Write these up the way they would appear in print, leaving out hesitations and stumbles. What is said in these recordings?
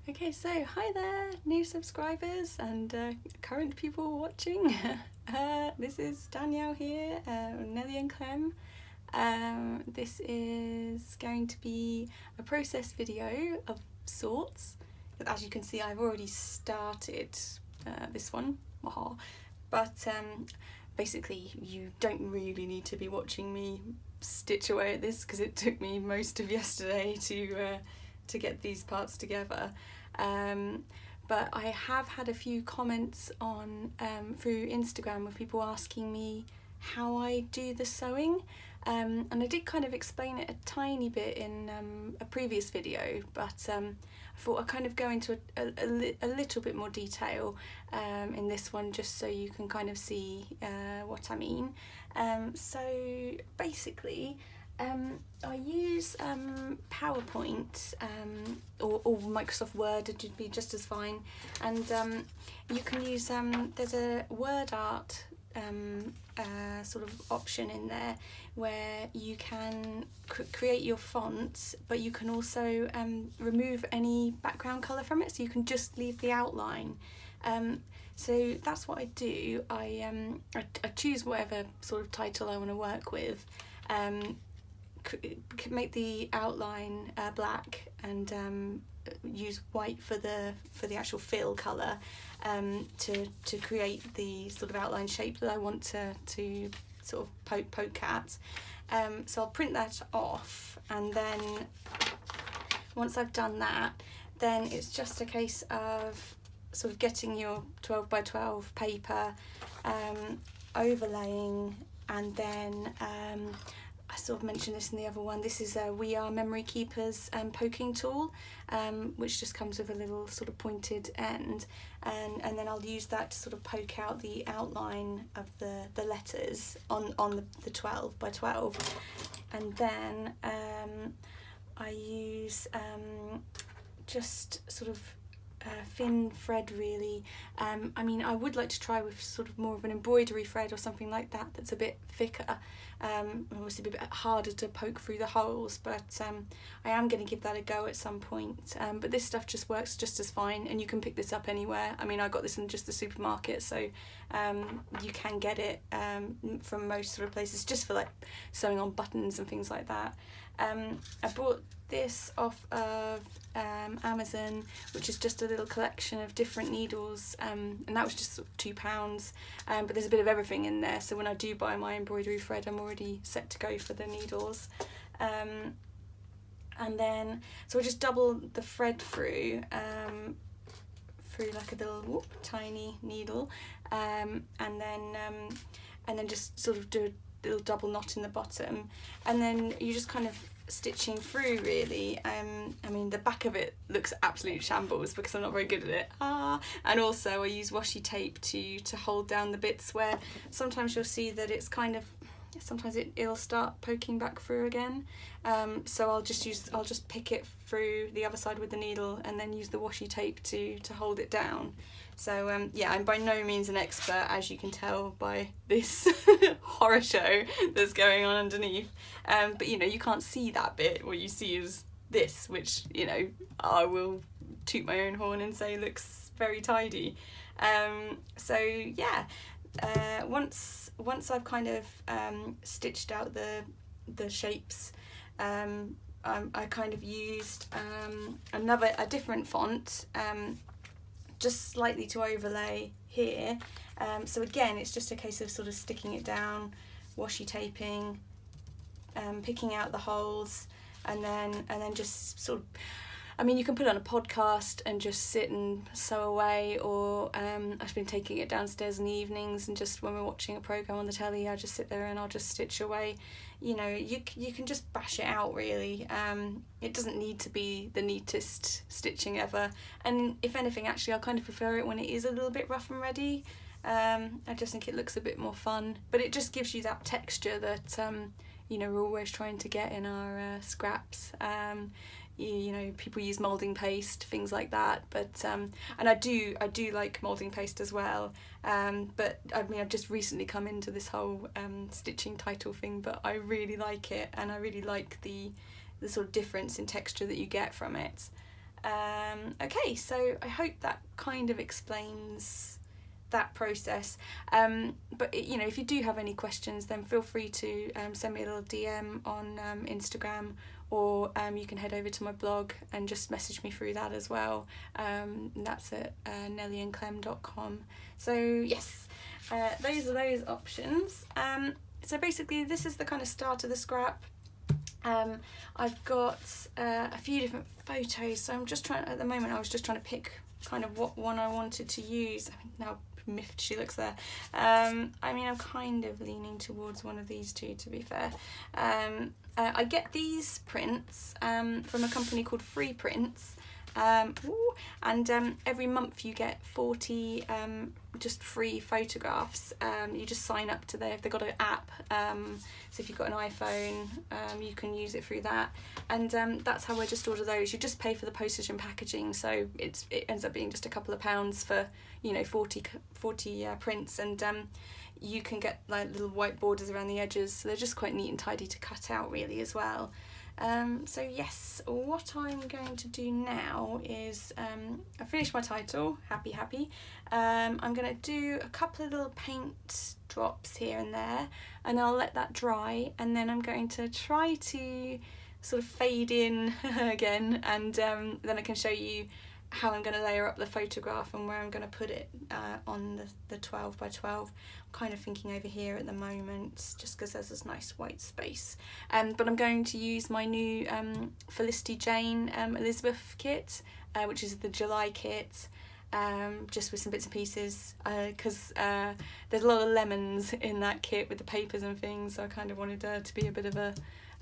Okay, so hi there, new subscribers and current people watching. This is Danielle here, Nelly and Clem. This is going to be a process video of sorts. As you can see, I've already started this one, but basically you don't really need to be watching me stitch away at this because it took me most of yesterday to get these parts together. But I have had a few comments on through Instagram with people asking me how I do the sewing, and I did kind of explain it a tiny bit in a previous video, but I thought I'd kind of go into a little bit more detail in this one just so you can kind of see what I mean. So basically I use PowerPoint or Microsoft Word, would be just as fine, and you can use there's a word art sort of option in there where you can create your fonts, but you can also remove any background colour from it, so you can just leave the outline. So that's what I do. I choose whatever sort of title I want to work with, make the outline black, and use white for the actual fill colour to create the sort of outline shape that I want to sort of poke at. So I'll print that off, and then once I've done that, then it's just a case of sort of getting your 12 by 12 paper, overlaying, and then I sort of mentioned this in the other one. This is a We Are Memory Keepers poking tool, which just comes with a little sort of pointed end, and then I'll use that to sort of poke out the outline of the letters on the 12 by 12, and then I use just sort of thin thread really. I mean, I would like to try with sort of more of an embroidery thread or something like that that's a bit thicker, obviously a bit harder to poke through the holes, but I am going to give that a go at some point. But this stuff just works just as fine, and you can pick this up anywhere. I mean, I got this in just the supermarket, so you can get it from most sort of places just for like sewing on buttons and things like that. I bought this off of Amazon, which is just a little collection of different needles, and that was just £2, but there's a bit of everything in there, so when I do buy my embroidery thread I'm already set to go for the needles. And then so I just double the thread through like a little tiny needle, and then just sort of do a little double knot in the bottom, and then you just kind of stitching through really. I mean, the back of it looks absolute shambles because I'm not very good at it, and also I use washi tape to hold down the bits where sometimes you'll see that it's kind of, sometimes it'll start poking back through again, so I'll just pick it through the other side with the needle and then use the washi tape to hold it down. So yeah, I'm by no means an expert, as you can tell by this horror show that's going on underneath, but you know, you can't see that bit. What you see is this, which, you know, I will toot my own horn and say looks very tidy. So yeah, once I've kind of stitched out the shapes, I kind of used a different font, just slightly to overlay here. So again, it's just a case of sort of sticking it down, washi taping, picking out the holes, and then just sort of, I mean, you can put on a podcast and just sit and sew away, or I've been taking it downstairs in the evenings, and just when we're watching a programme on the telly, I just sit there and I'll just stitch away. You know, you can just bash it out really. It doesn't need to be the neatest stitching ever, and if anything, actually I kind of prefer it when it is a little bit rough and ready. I just think it looks a bit more fun, but it just gives you that texture that you know, we're always trying to get in our scraps. You know, people use moulding paste, things like that, but and I do like moulding paste as well, but I mean, I've just recently come into this whole stitching title thing, but I really like it, and I really like the sort of difference in texture that you get from it. Okay, so I hope that kind of explains that process. But you know, if you do have any questions, then feel free to send me a little DM on Instagram, or you can head over to my blog and just message me through that as well. That's at nellyandclem.com. So yes, those are those options. So basically this is the kind of start of the scrap. I've got a few different photos, so I'm just trying, at the moment I was just trying to pick kind of what one I wanted to use. I mean, now miffed she looks there. I mean, I'm kind of leaning towards one of these two, to be fair. I get these prints from a company called Free Prints, and every month you get 40 just free photographs. You just sign up to they've got an app, so if you've got an iPhone, you can use it through that, and that's how I just order those. You just pay for the postage and packaging, so it ends up being just a couple of pounds for, you know, 40 prints, and you can get like little white borders around the edges, so they're just quite neat and tidy to cut out really as well. So yes, what I'm going to do now is I finished my title, Happy Happy. I'm going to do a couple of little paint drops here and there, and I'll let that dry, and then I'm going to try to sort of fade in again, and then I can show you how I'm going to layer up the photograph and where I'm going to put it on the 12 by 12. I'm kind of thinking over here at the moment, just because there's this nice white space. But I'm going to use my new Felicity Jane Elizabeth kit, which is the July kit, just with some bits and pieces, because there's a lot of lemons in that kit with the papers and things, so I kind of wanted to be a bit of a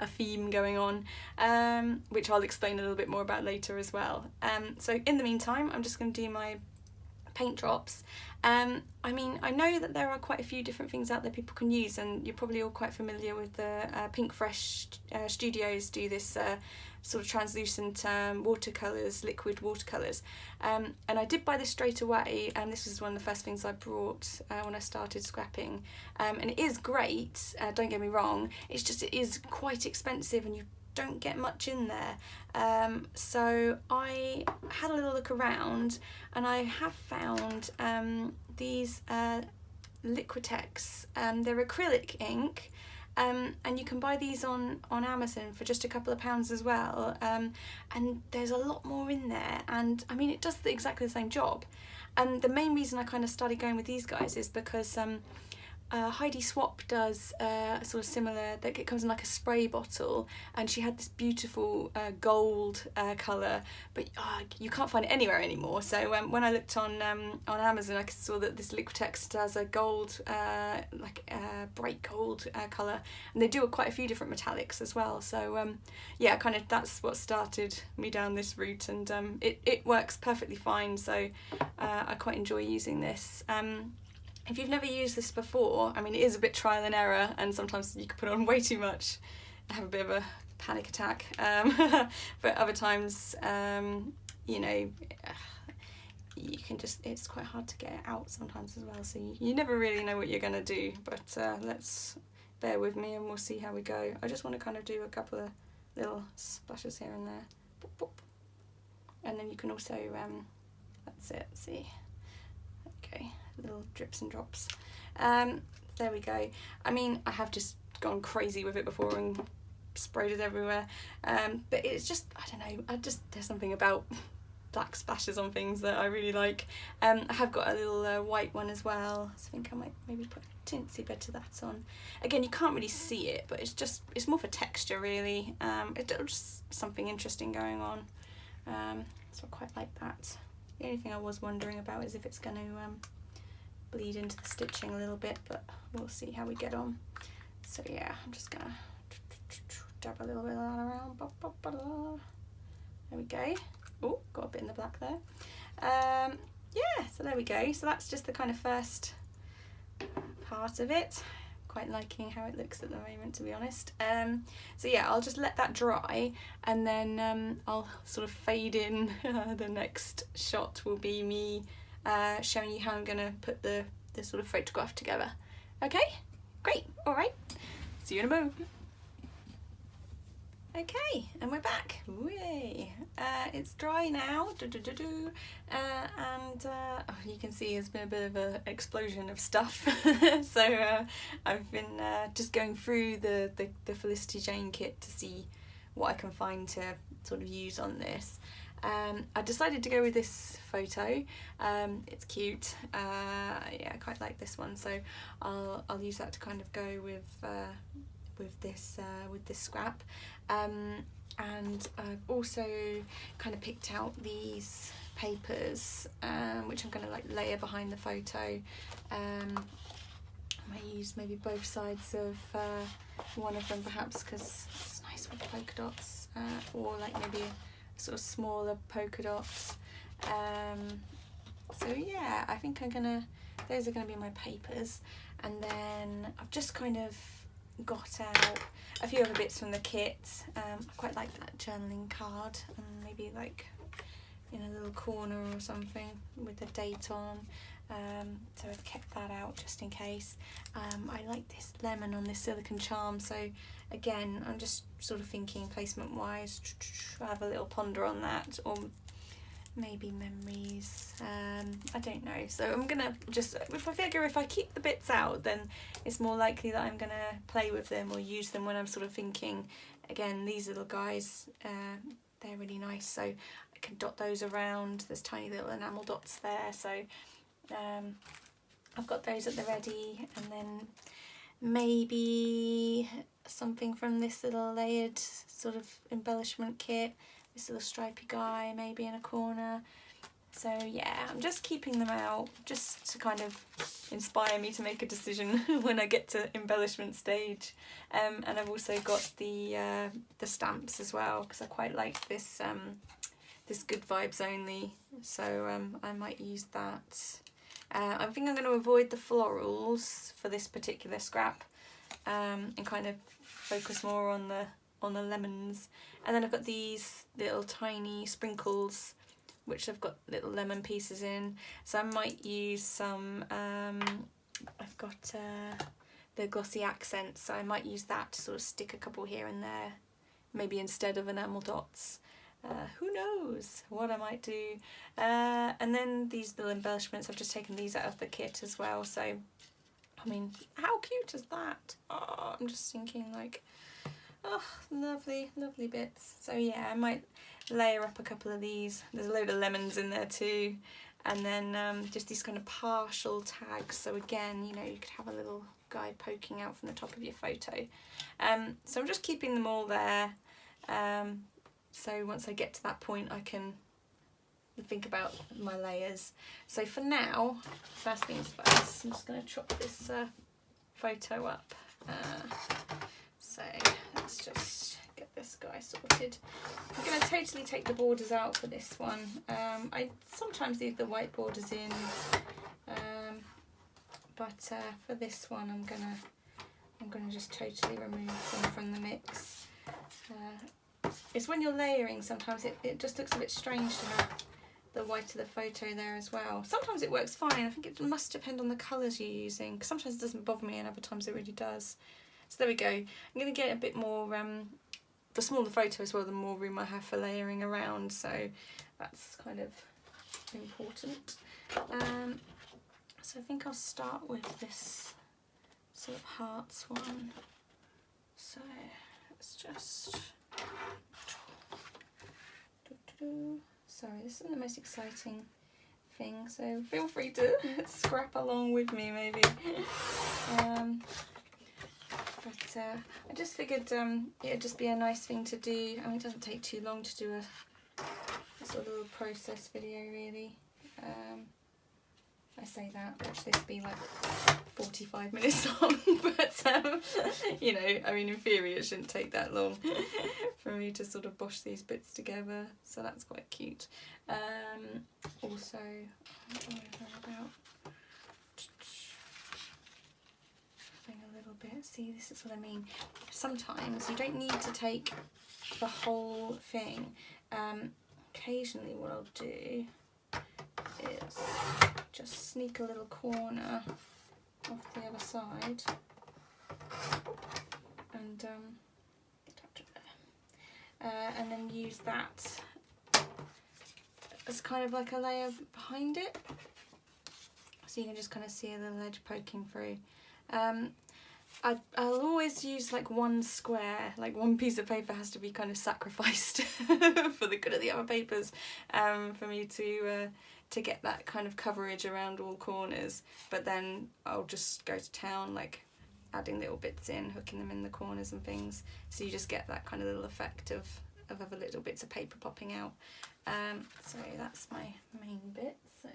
theme going on, which I'll explain a little bit more about later as well. So in the meantime, I'm just going to do my paint drops. I mean, I know that there are quite a few different things out there people can use, and you're probably all quite familiar with the Pink Fresh Studios do this sort of translucent watercolours, liquid watercolours, and I did buy this straight away, and this was one of the first things I brought when I started scrapping, and it is great, don't get me wrong, it's just it is quite expensive and you don't get much in there. So I had a little look around, and I have found these Liquitex, they're acrylic ink, and you can buy these on Amazon for just a couple of pounds as well, and there's a lot more in there, and I mean it does exactly the same job. And the main reason I kind of started going with these guys is because Heidi Swap does sort of similar, that it comes in like a spray bottle, and she had this beautiful gold colour, but you can't find it anywhere anymore. So when I looked on Amazon, I saw that this Liquitex does a gold, like bright gold colour, and they do quite a few different metallics as well. So yeah, kind of that's what started me down this route, and it works perfectly fine. So I quite enjoy using this. If you've never used this before, I mean, it is a bit trial and error, and sometimes you can put on way too much and have a bit of a panic attack. But other times, you know, you can just, it's quite hard to get it out sometimes as well. So you never really know what you're going to do, but let's bear with me and we'll see how we go. I just want to kind of do a couple of little splashes here and there. Boop, boop. And then you can also, that's it, see. Okay, little drips and drops. There we go. I mean, I have just gone crazy with it before and sprayed it everywhere, but it's just, I don't know, there's something about black splashes on things that I really like. I have got a little white one as well, so I think I might maybe put a tinsy bit of that on. Again, you can't really see it, but it's more for texture really. It's just something interesting going on, so I quite like that. The only thing I was wondering about is if it's going to bleed into the stitching a little bit, but we'll see how we get on. So yeah, I'm just going to dab a little bit of that around. There we go. Oh, got a bit in the black there. Yeah, so there we go. So that's just the kind of first part of it. Quite liking how it looks at the moment, to be honest. So yeah, I'll just let that dry, and then I'll sort of fade in. The next shot will be me showing you how I'm going to put the sort of photograph together. Okay, great, all right, see you in a moment. Okay, and we're back. Yay! It's dry now, and you can see there's been a bit of an explosion of stuff. So I've been just going through the Felicity Jane kit to see what I can find to sort of use on this. I decided to go with this photo. It's cute. Yeah, I quite like this one, so I'll use that to kind of go with this scrap. And I've also kind of picked out these papers, which I'm going to like layer behind the photo. I might use maybe both sides of one of them perhaps, because it's nice with polka dots, or like maybe a sort of smaller polka dots. So yeah, I think those are gonna be my papers, and then I've just kind of got out a few other bits from the kit. I quite like that journaling card, and maybe like in a little corner or something with a date on. So I've kept that out just in case. I like this lemon on this silicone charm, so again I'm just sort of thinking placement wise, I have a little ponder on that, or maybe memories, I don't know. So I'm gonna just, if I figure if I keep the bits out, then it's more likely that I'm gonna play with them or use them when I'm sort of thinking. Again, these little guys, they're really nice, so I can dot those around. There's tiny little enamel dots there, so I've got those at the ready. And then maybe something from this little layered sort of embellishment kit, this little stripy guy maybe in a corner. So yeah, I'm just keeping them out just to kind of inspire me to make a decision when I get to embellishment stage. And I've also got the stamps as well, because I quite like this this Good Vibes Only, so I might use that. I think I'm going to avoid the florals for this particular scrap, and kind of focus more on the lemons. And then I've got these little tiny sprinkles, which I've got little lemon pieces in, so I might use some, I've got the glossy accents, so I might use that to sort of stick a couple here and there, maybe instead of enamel dots. Who knows what I might do. And then these little embellishments, I've just taken these out of the kit as well, so I mean, how cute is that? Oh, I'm just thinking like, oh, lovely, lovely bits. So yeah, I might layer up a couple of these. There's a load of lemons in there too, and then just these kind of partial tags, so again, you know, you could have a little guy poking out from the top of your photo. So I'm just keeping them all there, so once I get to that point I can think about my layers. So for now, first things first, I'm just going to chop this photo up. So let's just get this guy sorted. I'm going to totally take the borders out for this one. I sometimes leave the white borders in, but for this one I'm gonna just totally remove them from the mix. It's when you're layering, sometimes it just looks a bit strange to have the white of the photo there as well. Sometimes it works fine. I think it must depend on the colours you're using, because sometimes it doesn't bother me and other times it really does. So there we go. I'm going to get a bit more, the smaller the photo as well, the more room I have for layering around, so that's kind of important. So I think I'll start with this sort of hearts one. So let's just... Sorry, this isn't the most exciting thing, so feel free to scrap along with me maybe. But I just figured it'd just be a nice thing to do. I mean, it doesn't take too long to do a sort of little process video really. I say that, watch this be like 45 minutes long, but you know, I mean in theory it shouldn't take that long for me to sort of bosh these bits together, so that's quite cute. Also, I don't know about having a little bit, see, this is what I mean, sometimes you don't need to take the whole thing. Occasionally what I'll do is just sneak a little corner off the other side and get up to there. and then use that as kind of like a layer behind it, so you can just kind of see a little edge poking through. I'll always use like one square, like one piece of paper has to be kind of sacrificed for the good of the other papers, for me to get that kind of coverage around all corners. But then I'll just go to town, like adding little bits in, hooking them in the corners and things, so you just get that kind of little effect of other little bits of paper popping out. So that's my main bit. So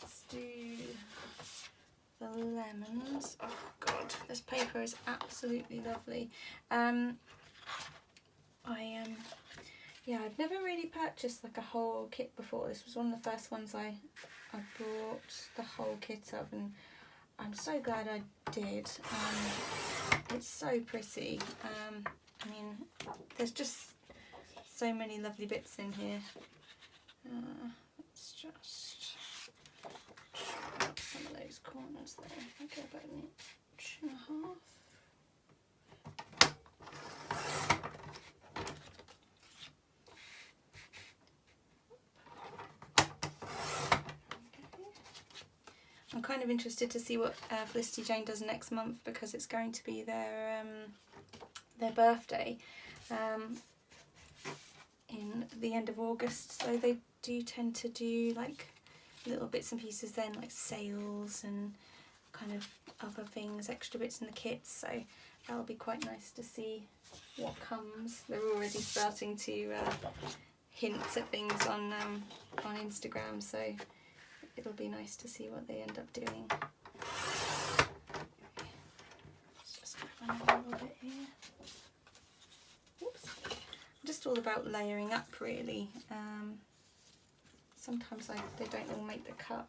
let's do the lemons. Oh god, this paper is absolutely lovely. Yeah, I've never really purchased like a whole kit before. This was one of the first ones I bought the whole kit of, and I'm so glad I did. It's so pretty. I mean, there's just so many lovely bits in here. Let's just trim out some of those corners there. Okay, about an inch and a half. I'm kind of interested to see what Felicity Jane does next month, because it's going to be their birthday in the end of August, so they do tend to do like little bits and pieces then, like sales and kind of other things, extra bits in the kits, so that'll be quite nice to see what comes. They're already starting to hint at things on Instagram, so it'll be nice to see what they end up doing. Let's just run a little bit here. Oops. I'm just all about layering up, really. Sometimes they don't all make the cut,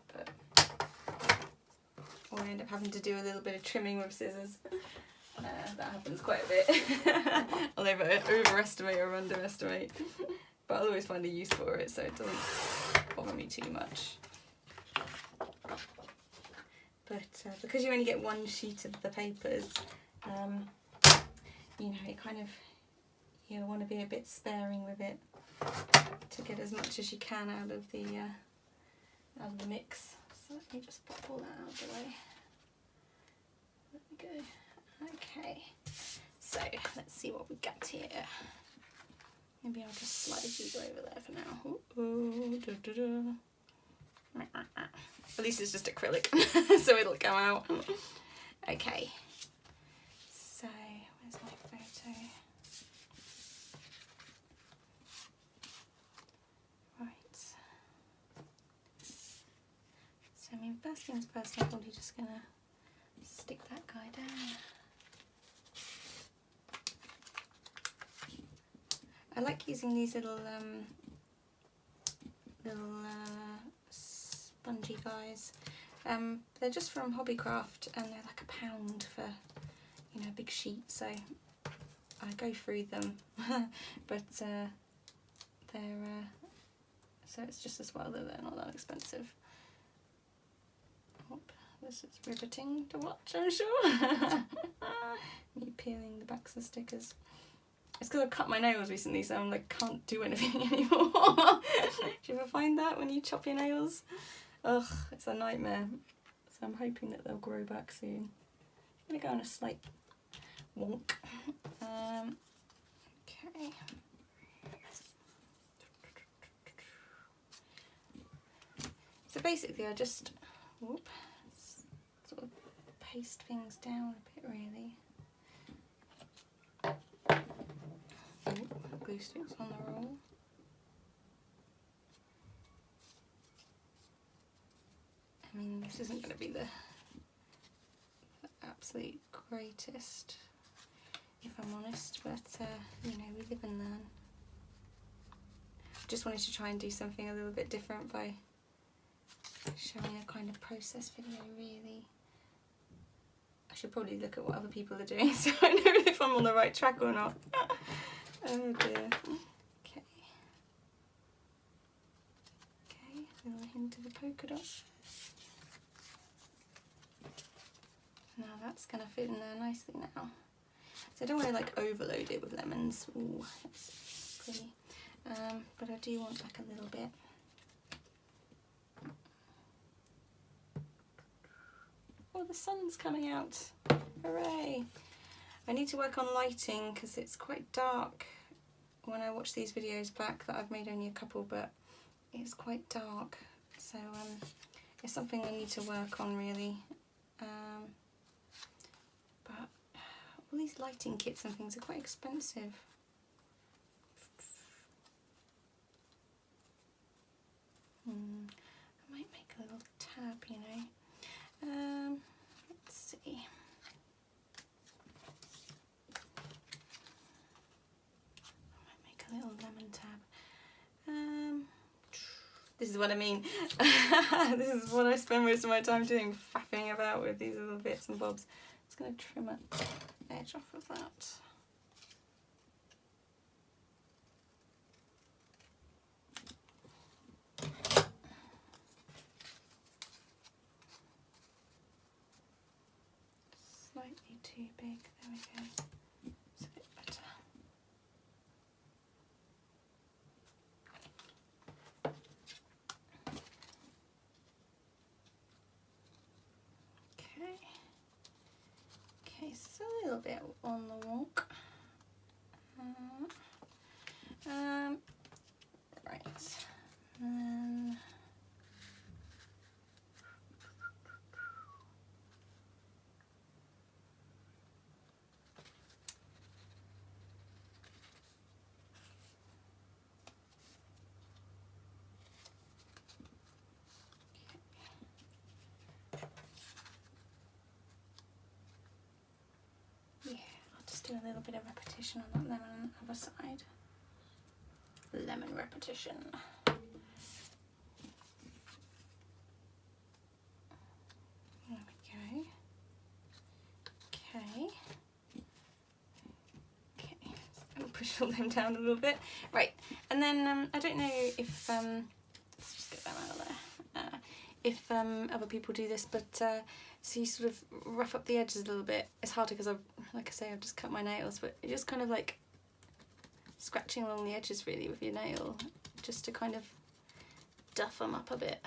or I end up having to do a little bit of trimming with scissors. That happens quite a bit. I'll either overestimate or underestimate, but I'll always find a use for it, so it doesn't bother me too much. But because you only get one sheet of the papers, you know, it kind of, you want to be a bit sparing with it to get as much as you can out of the mix. So let me just pop all that out of the way. There we go. Okay, so let's see what we got here. Maybe I'll just slide these over there for now. Ooh, da, da, da. At least it's just acrylic, so it'll come out. Okay, so where's my photo? Right. So I mean, first things first, I'm probably just gonna stick that guy down. I like using these little spongy guys. They're just from Hobbycraft, and they're like £1 for, you know, a big sheet, so I go through them. But they're so it's just as well that they're not that expensive. Oop, this is riveting to watch, I'm sure. Me peeling the backs of stickers. It's because I've cut my nails recently, so I'm like, can't do anything anymore. Do you ever find that when you chop your nails? Ugh, it's a nightmare. So I'm hoping that they'll grow back soon. I'm going to go on a slight wonk. Okay. So basically I just sort of paste things down a bit, really. Glue sticks on the roll. I mean, this isn't going to be the absolute greatest, if I'm honest, but you know, we live and learn. Just wanted to try and do something a little bit different by showing a kind of process video, really. I should probably look at what other people are doing so I know if I'm on the right track or not. Oh dear. Okay. Okay, a little hint of a polka dot. Now that's going to fit in there nicely now. So I don't want to like overload it with lemons. Ooh, let's pretty. But I do want like a little bit. Oh, the sun's coming out. Hooray! I need to work on lighting because it's quite dark when I watch these videos back that I've made only a couple, but it's quite dark. So it's something I need to work on really. But all these lighting kits and things are quite expensive. I might make a little tab, you know. Let's see. I might make a little lemon tab. This is what I mean. This is what I spend most of my time doing, faffing about with these little bits and bobs. I'm just going to trim an edge off of that. Slightly too big, there we go. It's a bit better. Okay, so a little bit on the walk. Right, and then yeah, I'll just do a little bit of repetition on that lemon on the other side. Lemon repetition. There we go. Okay. Okay, so I'll push all them down a little bit. Right, and then I don't know if let's just get them out of there. If other people do this, but so you sort of rough up the edges a little bit. It's harder because like I say, I've just cut my nails, but you're just kind of like scratching along the edges really with your nail, just to kind of duff them up a bit.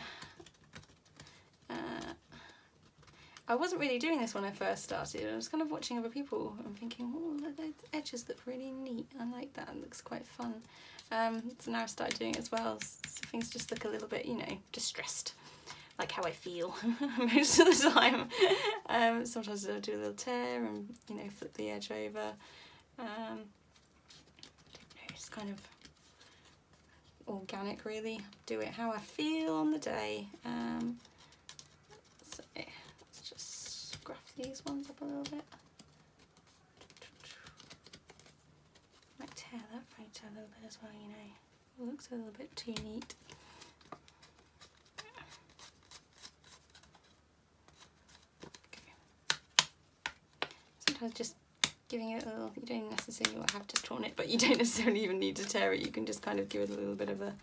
I wasn't really doing this when I first started. I was kind of watching other people and thinking, oh, the edges look really neat. I like that, it looks quite fun. So now I've started doing it as well, so things just look a little bit, you know, distressed, like how I feel most of the time. Sometimes I'll do a little tear and, you know, flip the edge over. It's kind of organic really, do it how I feel on the day. So let's just scruff these ones up a little bit. Might tear that photo a little bit as well, you know, it looks a little bit too neat. Okay. Sometimes just giving it a little, you don't necessarily have to torn it, but you don't necessarily even need to tear it. You can just kind of give it a little bit of a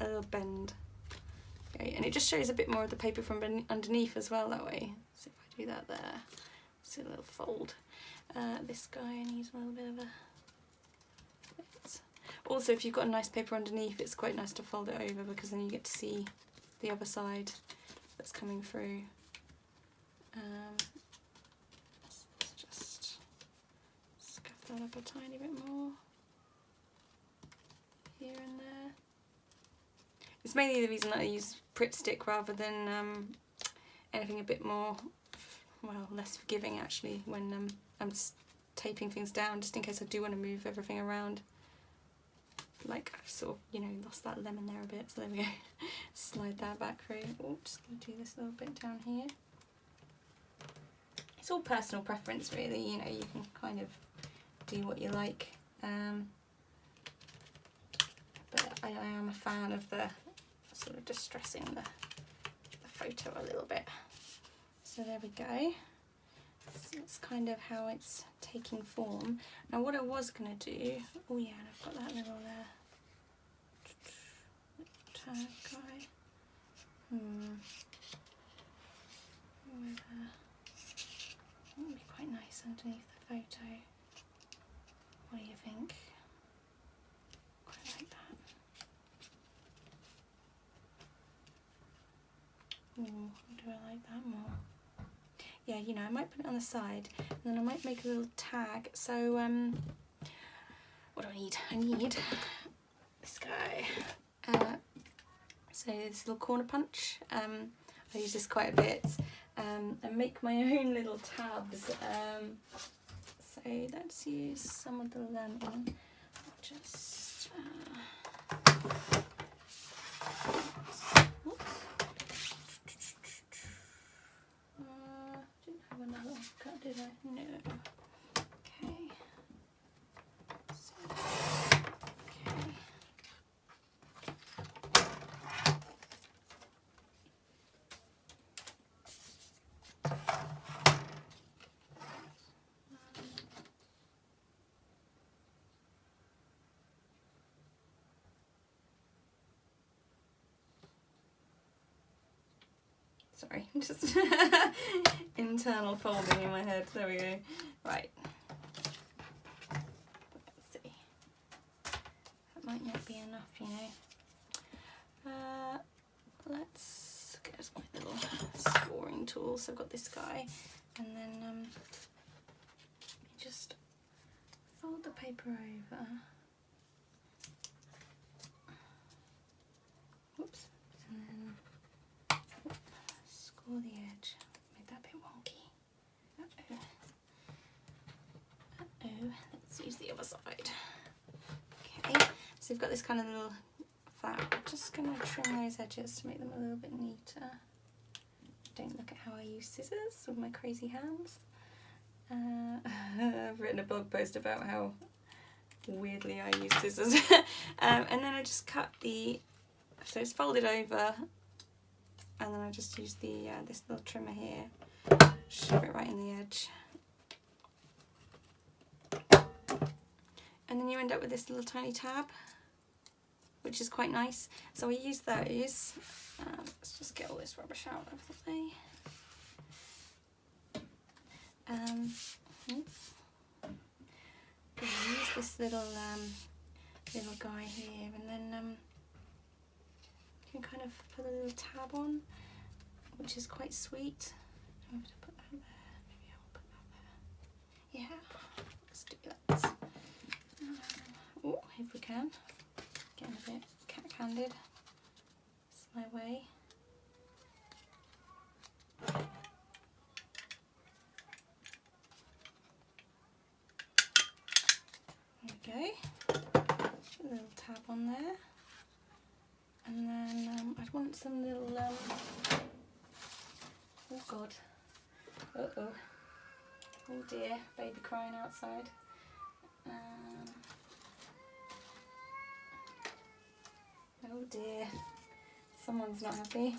little bend. Okay, and it just shows a bit more of the paper from underneath as well that way. So if I do that there, see a little fold. This guy needs a little bit of a bit. Also, if you've got a nice paper underneath, it's quite nice to fold it over because then you get to see the other side that's coming through. That up a tiny bit more here and there. It's mainly the reason that I use Pritt stick rather than anything a bit more, well, less forgiving actually when I'm taping things down, just in case I do want to move everything around. Like I've sort of, you know, lost that lemon there a bit, so there we go. Slide that back through. Oh, just going to do this little bit down here. It's all personal preference really, you know, you can kind of do what you like, but I am a fan of the sort of distressing the photo a little bit. So there we go. So that's kind of how it's taking form. Now what I was going to do, oh yeah, and I've got that little tag guy. That would be quite nice underneath the photo. What do you think? do I like that more? Yeah, you know, I might put it on the side, and then I might make a little tag. So, what do I need? I need this guy. So this little corner punch. I use this quite a bit. And make my own little tabs. So let's use some of the lemon. I'll just didn't have another one cut, did I? No. Okay. So, okay. Sorry, just internal folding in my head. There we go. Right. Let's see. That might not be enough, you know. Let's get my little scoring tool. So I've got this guy, and then just fold the paper over. Whoops. And then score the edge. Made that a bit wonky. Uh-oh. Let's use the other side. Okay, so we've got this kind of little flap. I'm just going to trim those edges to make them a little bit neater. Don't look at how I use scissors with my crazy hands. I've written a blog post about how weirdly I use scissors. And then I just cut the, so it's folded over, and then I just use the this little trimmer here, shove it right in the edge. And then you end up with this little tiny tab, which is quite nice. So I use those. Let's just get all this rubbish out of the way. Use this little guy here, and then you can kind of put a little tab on, which is quite sweet. I'm going to put that there. Maybe I will put that there. Yeah, let's do that. Oh, if we can. Getting a bit cat-handed. It's my way. There we go. Put a little tab on there. And then I'd want some little, oh God. Uh-oh. Oh dear, baby crying outside. Oh dear, someone's not happy.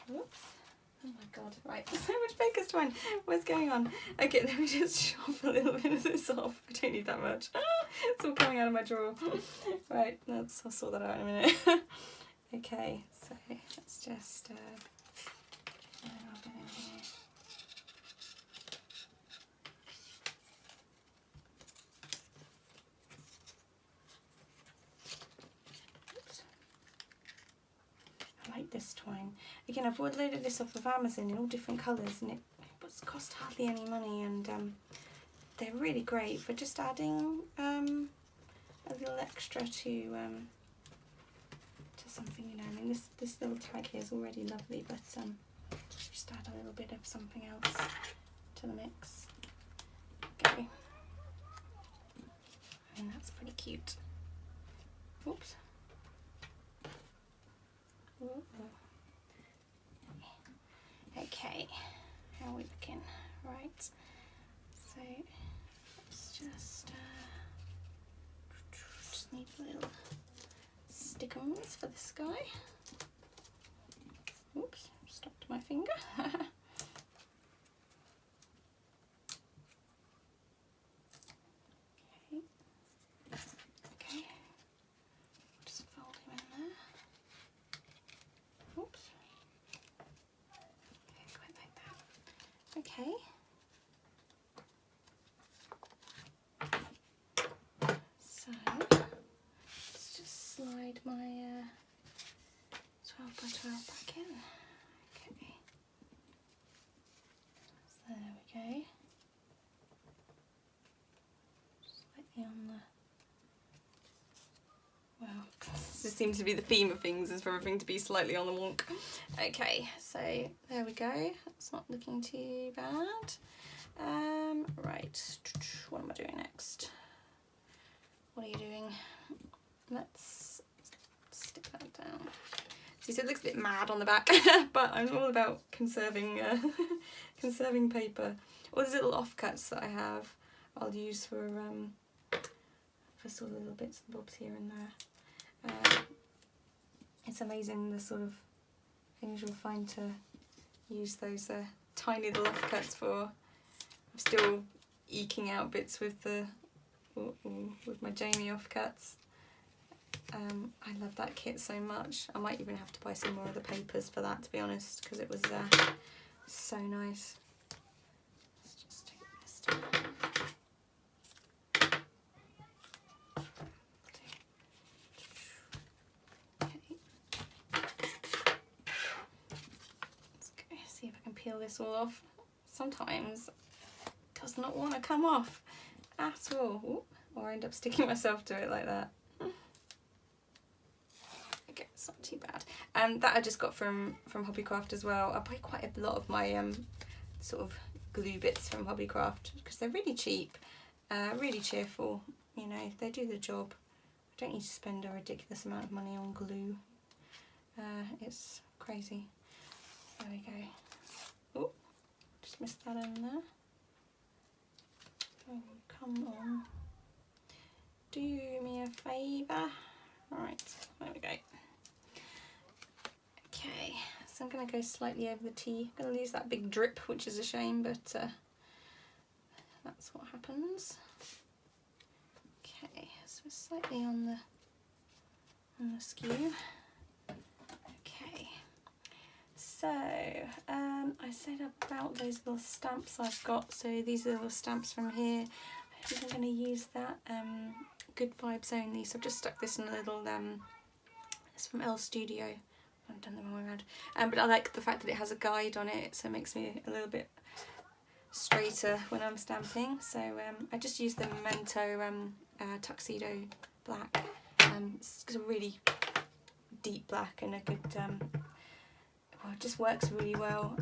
Whoops. Oh my God, right, so much baker's twine. What's going on? Okay, let me just shove a little bit of this off. I don't need that much. It's all coming out of my drawer. Right, I'll sort that out in a minute. Okay, so let's just put a little bit in here. I like this twine. Again, I've loaded this off of Amazon in all different colours, and it cost hardly any money, and they're really great for just adding a little extra to something, you know. I mean, this little tag here is already lovely, but just add a little bit of something else to the mix. Okay, and that's pretty cute. Oops. Okay, how are we looking? Right, so let's just need a little stickums for this guy. Oops, stopped my finger. Okay, just fold him in there. Oops. Okay, quite like that. Okay. So let's just slide my seems to be the theme of things, is for everything to be slightly on the wonk. Okay, so there we go. It's not looking too bad. Right, what am I doing next? What are you doing? Let's stick that down. See, so it looks a bit mad on the back, but I'm all about conserving conserving paper. All these little offcuts that I have, I'll use for sort of little bits and bobs here and there. It's amazing the sort of things you'll find to use those tiny little offcuts for. I'm still eking out bits with the with my Jamie offcuts. I love that kit so much. I might even have to buy some more of the papers for that, to be honest, because it was so nice. Let's just take this down. See if I can peel this all off. Sometimes it does not want to come off at all. Ooh, or I end up sticking myself to it like that. Okay, it's not too bad. That I just got from Hobbycraft as well. I buy quite a lot of my sort of glue bits from Hobbycraft because they're really cheap, really cheerful. You know, they do the job. I don't need to spend a ridiculous amount of money on glue. It's crazy. There we go. Oh, just missed that in there. Oh, come on. Do me a favour. Alright, there we go. Okay, so I'm going to go slightly over the tea. I'm going to lose that big drip, which is a shame, but that's what happens. Okay, so we're slightly on the skew. Okay. So, I said about those little stamps I've got. So these are little stamps from here. I think I'm going to use that Good Vibes Only. So I've just stuck this in a little, it's from L Studio. I've done the wrong way around. But I like the fact that it has a guide on it, so it makes me a little bit straighter when I'm stamping. So I just used the Memento Tuxedo Black. It's a really deep black and a good... well, it just works really well.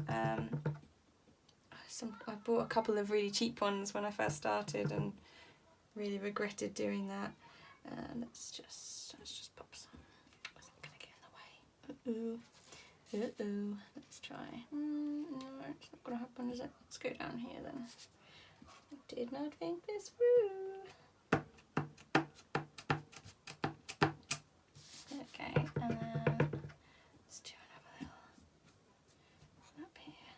I bought a couple of really cheap ones when I first started and really regretted doing that. Let's just pop some. Is that going to get in the way? Uh-oh. Let's try. No, it's not going to happen, is it? Let's go down here then. I did not think this through. Okay, and then let's do another little up here.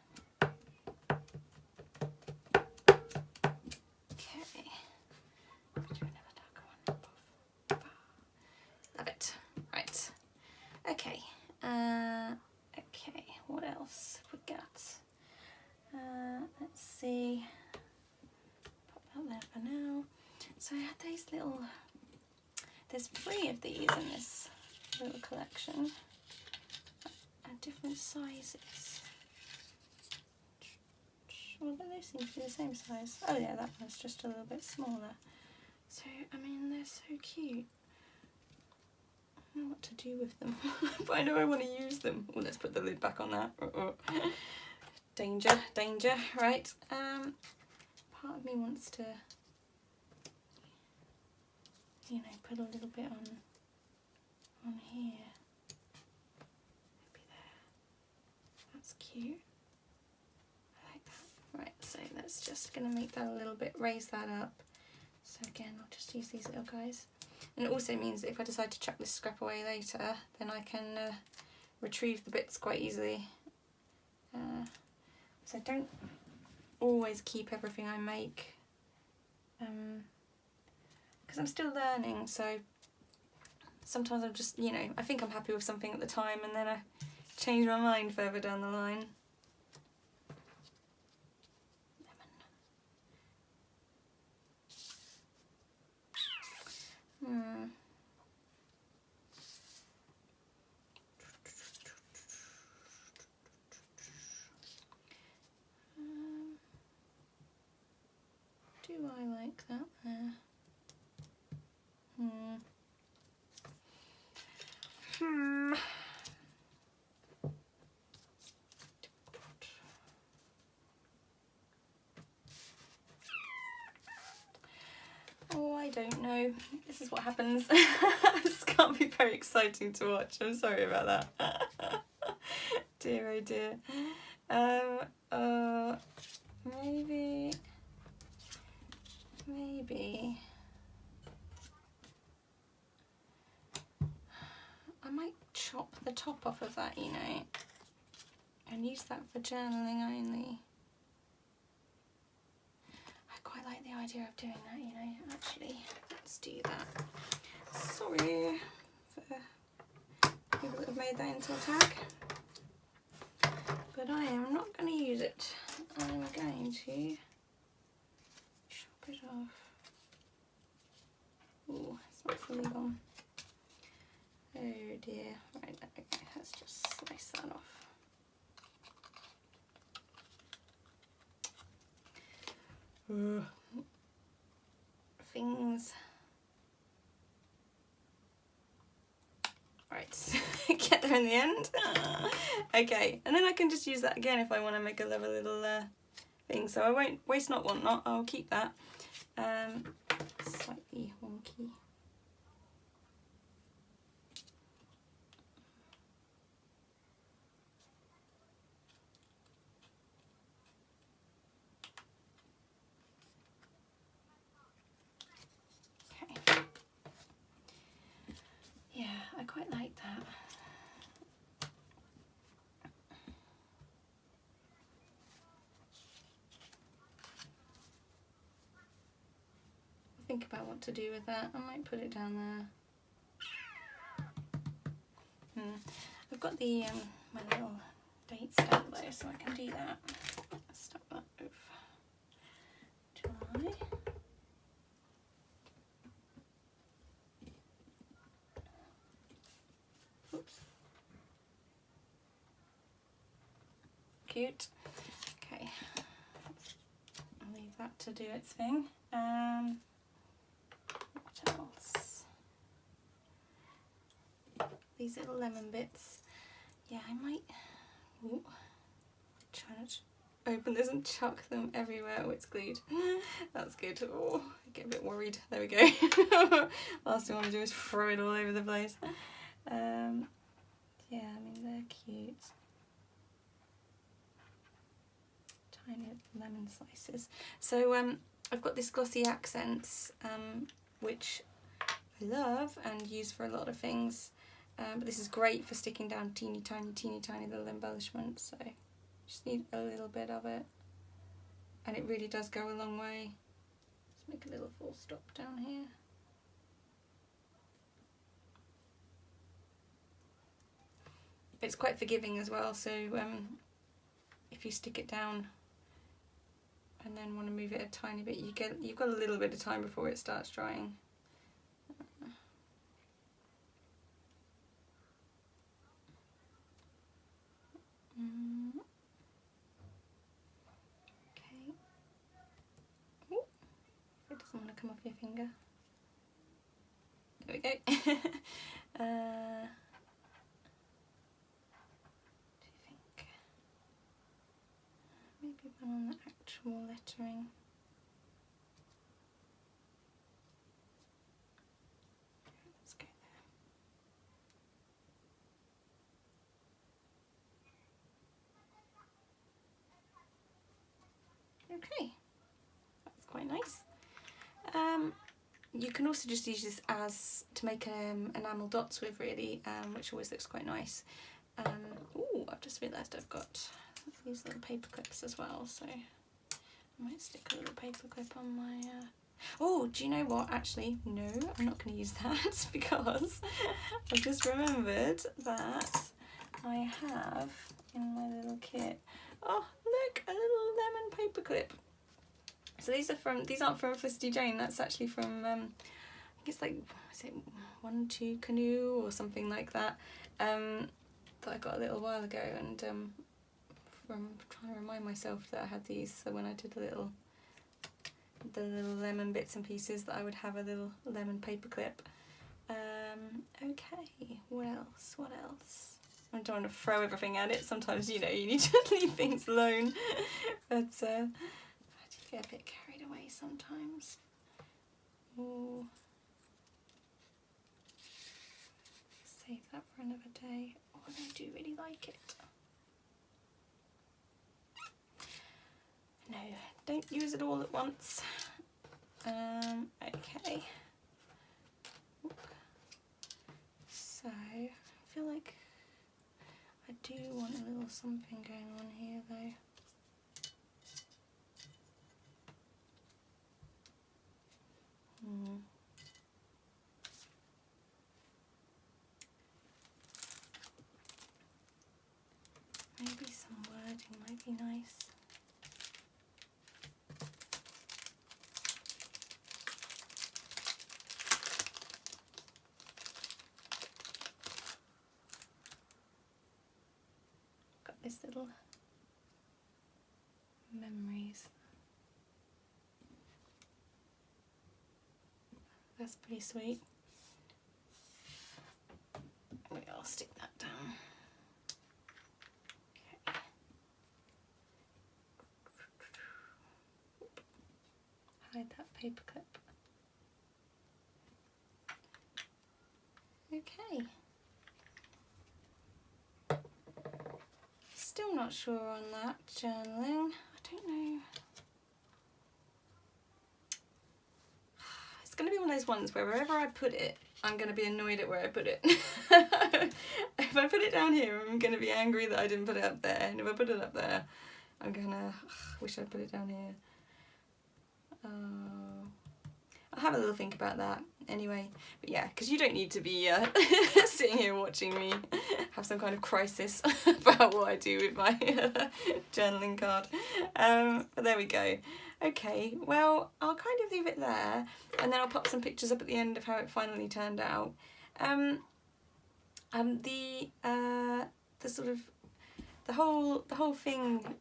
Okay, let's do another darker one. Love it. Right. Okay. Okay. What else have we got? Let's see. Pop that there for now. So I had these little. There's 3 of these in this little collection at different sizes. Well, they seem to be the same size. Oh yeah, that one's just a little bit smaller. So, I mean, they're so cute. I don't know what to do with them, but I know I want to use them. Oh, let's put the lid back on that. Danger, danger, right. Part of me wants to, you know, put a little bit on here. Maybe there. That's cute. I like that. Right, so that's just going to make that a little bit, raise that up. So again, I'll just use these little guys. And it also means that if I decide to chuck this scrap away later, then I can retrieve the bits quite easily. So I don't always keep everything I make, because I'm still learning, so sometimes I'm just, you know, I think I'm happy with something at the time and then I change my mind further down the line. Do I like that there? don't know. This is what happens. This can't be very exciting to watch. I'm sorry about that. Dear, oh dear. Maybe I might chop the top off of that, you know, and use that for journaling only. I quite like the idea of doing that, you know, actually. Let's do that. Sorry for people that have made that into a tag, but I am not going to use it. I'm going to chop it off. Oh, it's not fully gone. Oh dear. Right, okay, let's just slice that off. Things. Right, get there in the end. Okay, and then I can just use that again if I want to make a little thing. So I won't waste not, want not. I'll keep that. Slightly wonky. Yeah, I quite like that. Think about what to do with that. I might put it down there. I've got the my little dates out there, so I can do that. Let's start that with July. Oops. Cute. Okay. I'll leave that to do its thing. What else? These little lemon bits. Yeah, I might try not to open this and chuck them everywhere. Oh, it's glued. That's good. Oh, I get a bit worried. There we go. Last thing I want to do is throw it all over the place. Yeah, I mean, they're cute. Tiny lemon slices. So I've got this glossy accents, which I love and use for a lot of things. But this is great for sticking down teeny tiny little embellishments. So just need a little bit of it, and it really does go a long way. Let's make a little full stop down here. It's quite forgiving as well, so if you stick it down and then want to move it a tiny bit, you've got a little bit of time before it starts drying. Okay. Ooh, it doesn't want to come off your finger. There we go. Do you think maybe one on the actual lettering? Let's go there. Okay, that's quite nice. You can also just use this as to make enamel dots with, really, which always looks quite nice. Oh, I've just realised I've got these little paper clips as well, so I might stick a little paper clip on my... Oh, do you know what? Actually, no, I'm not going to use that because I've just remembered that I have in my little kit. Oh, look, a little lemon paper clip. So these aren't from Felicity Jane. That's actually from I think it's like, is it 1-2 Canoe or something like that. That I got a little while ago, and from trying to remind myself that I had these. So when I did the little lemon bits and pieces, that I would have a little lemon paper clip. Okay, what else? What else? I don't want to throw everything at it. Sometimes, you know, you need to leave things alone. But I do get a bit carried away sometimes. Ooh. Save that for another day. Oh, and I do really like it. No, don't use it all at once. Okay. Oop. So, I feel like I do want a little something going on here though. Maybe some wording might be nice. Got this little memories. That's pretty sweet. Maybe I'll stick that down. Okay. Hide that paper clip. Okay. Still not sure on that journaling. I don't know. It's going to be one of those ones where wherever I put it, I'm going to be annoyed at where I put it. If I put it down here, I'm going to be angry that I didn't put it up there. And if I put it up there, I'm going to wish I'd put it down here. I'll have a little think about that anyway. But yeah, because you don't need to be sitting here watching me have some kind of crisis about what I do with my journaling card. But there we go. Okay, well, I'll kind of leave it there, and then I'll pop some pictures up at the end of how it finally turned out. The whole thing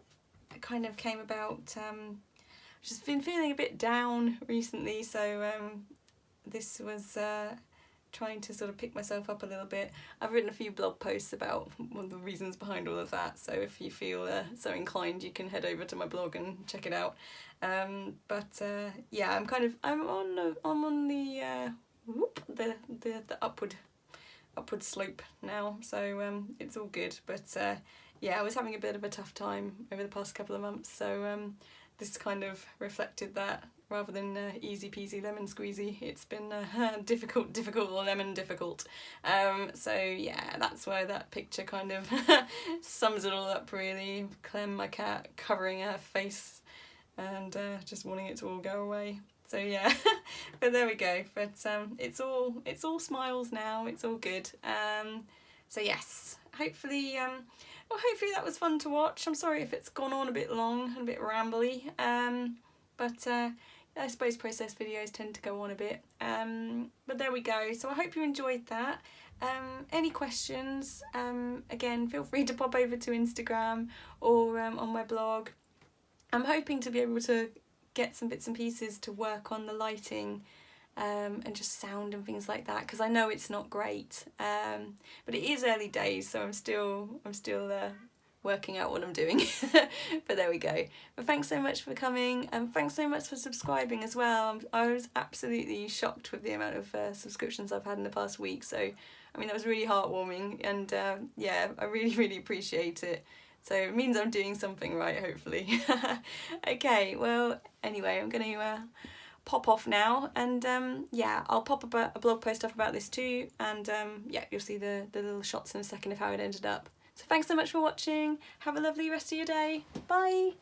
kind of came about. I've just been feeling a bit down recently, so this was trying to sort of pick myself up a little bit. I've written a few blog posts about one of the reasons behind all of that, so if you feel so inclined, you can head over to my blog and check it out. Yeah, I'm on the upward slope now, so it's all good. But yeah, I was having a bit of a tough time over the past couple of months, so this kind of reflected that. Rather than easy peasy lemon squeezy, it's been difficult lemon difficult. So yeah, that's why that picture kind of sums it all up really. Clem, my cat, covering her face and just wanting it to all go away. So yeah, but there we go. But it's all smiles now. It's all good. So yes, hopefully hopefully that was fun to watch. I'm sorry if it's gone on a bit long and a bit rambly. But I suppose process videos tend to go on a bit. But there we go. So I hope you enjoyed that. Any questions, again, feel free to pop over to Instagram or on my blog. I'm hoping to be able to get some bits and pieces to work on the lighting and just sound and things like that, because I know it's not great. But it is early days, so I'm still working out what I'm doing. But there we go. But thanks so much for coming, and thanks so much for subscribing as well. I was absolutely shocked with the amount of subscriptions I've had in the past week, so I mean that was really heartwarming, and yeah, I really appreciate it. So it means I'm doing something right, hopefully. Okay, well anyway, I'm going to pop off now, and yeah, I'll pop up a blog post up about this too, and yeah, you'll see the little shots in a second of how it ended up. So thanks so much for watching. Have a lovely rest of your day. Bye.